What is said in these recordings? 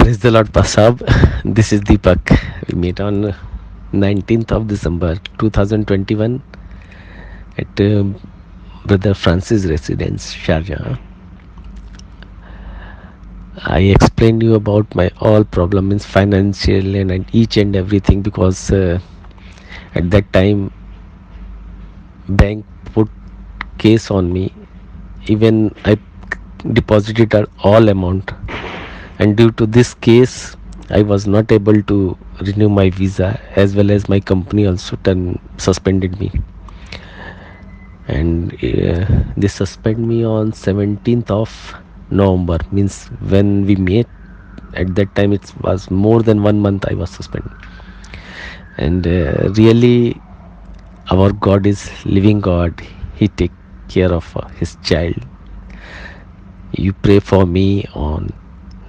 Praise the Lord, Pasab. This is Deepak. We met on 19th of December 2021 at Brother Francis residence, Sharjah. I explained you about my all problems, financial and each and everything, because at that time bank put case on me. Even I deposited all amount, and due to this case I was not able to renew my visa, as well as my company also suspended me. And they suspend me on 17th of November, means when we met. At that time it was more than 1 month I was suspended. And really, our God is living God. He take care of his child. You pray for me on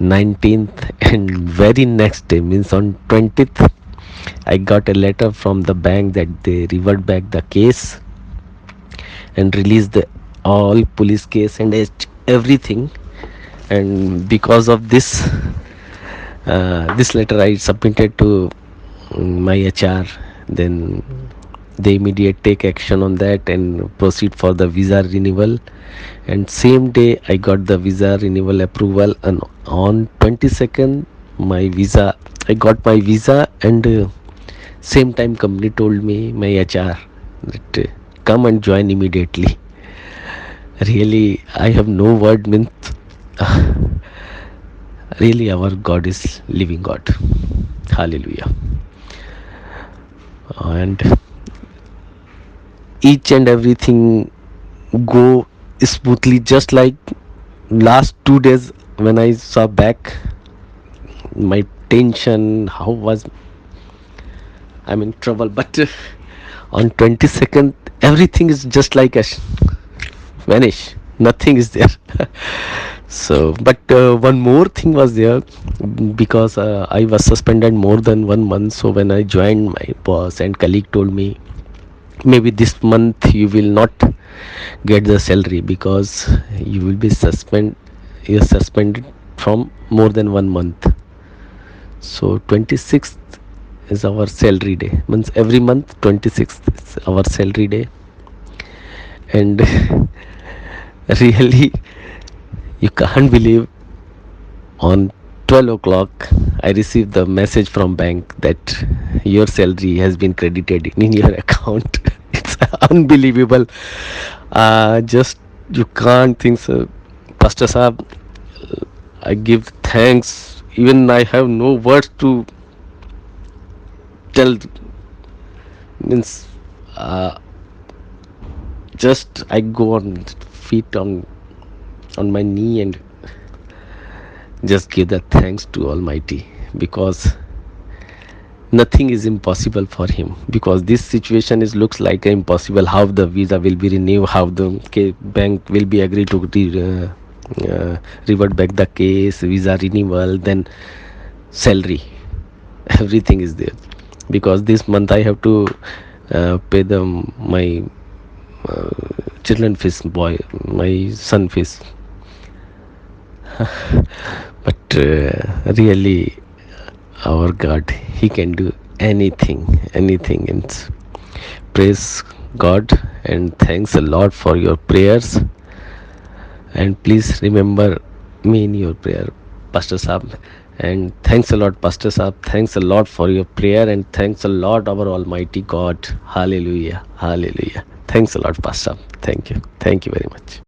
19th, and very next day, means on 20th, I got a letter from the bank that they revert back the case and release the all police case and everything. And because of this letter I submitted to my HR. Then they immediate take action on that and proceed for the visa renewal. And same day I got the visa renewal approval, and on 22nd I got my visa. And same time company told me, my HR, that come and join immediately. Really, I have no word, means really our God is living God. Hallelujah. And each and everything go smoothly, just like last 2 days when I saw back my tension, how was I'm in trouble. But on 22nd everything is just like a vanish, nothing is there. So but one more thing was there, because I was suspended more than 1 month. So when I joined, my boss and colleague told me, maybe this month you will not get the salary, because you will be you're suspended from more than 1 month. So 26th is our salary day, means every month 26th is our salary day. And really, you can't believe, on 12 o'clock I received the message from bank that your salary has been credited in your account. It's unbelievable. Just you can't think so. Pastor Saab, I give thanks. Even I have no words to tell. Means uh, just I go on feet on my knee and just give the thanks to Almighty, because nothing is impossible for him. Because this situation is looks like impossible. How the visa will be renewed, how the bank will be agreed to revert back the case, visa renewal, then salary, everything is there. Because this month I have to pay them my uh, children fees, my son fees. But really, our God, he can do anything. And praise God, and thanks a lot for your prayers. And please remember me in your prayer, Pastor Saab. And thanks a lot, Pastor Saab. Thanks a lot for your prayer, and thanks a lot, our Almighty God. Hallelujah. Hallelujah. Thanks a lot, Pastor Saab. Thank you very much.